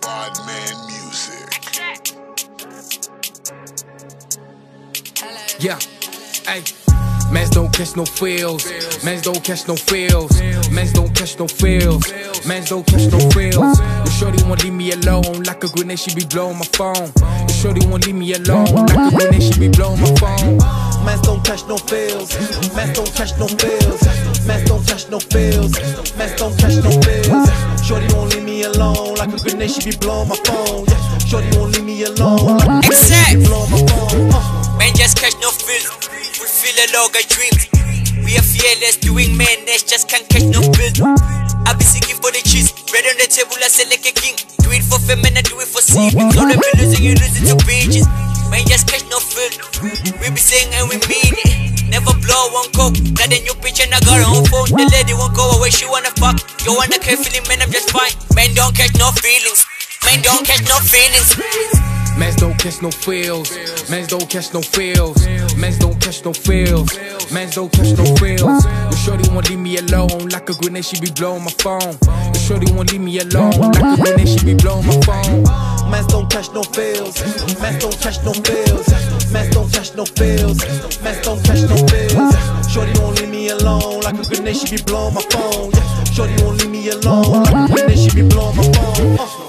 Badman Music. Yeah, ay. Mans don't catch no feels. Mans don't catch no feels. Mans don't catch no feels. Mans don't catch no feels. The shorty won't leave me alone. Like a grenade, she be blowing my phone. The shorty won't leave me alone. Like a grenade, she be blowing my phone. Mans don't catch no feels. Mans don't catch no feels. Mans don't catch no feels. Mans don't catch no feels. Shorty won't leave me alone. Like a grenade, she be blowing my phone. Shorty won't leave me alone. Like a grenade, she be blowing my phone. Man just catch no feels. Fulfill a log of dreams. We are fearless doing madness, just can't catch no bills. I be seeking for the cheese. Bread on the table, I say like a king. Do it for fame and I do it for secrets. All of me losing, you losing to pages. Man just catch no feels. We be saying and we mean it. Never blow one coke. Got a new bitch and I got her own phone. The lady won't go away, she wanna fuck. You wanna care feeling, man, I'm just fine. Man don't catch no feelings. Man don't catch no feelings. Mans don't catch no feels. Mans don't catch no feels. Mans don't catch no feels. Mans don't catch no feels. The shorty won't leave me alone. Like a grenade, she be blowing my phone. The shorty won't leave me alone. Like a grenade, she be blowing my phone. Mans don't catch no feels. Mans don't catch no feels. Mans don't catch no feels. Mans don't catch no feels. Shorty won't leave me alone. Like a grenade, she be blowing my phone. Shorty won't leave me alone. Like a grenade, she be blowing my phone.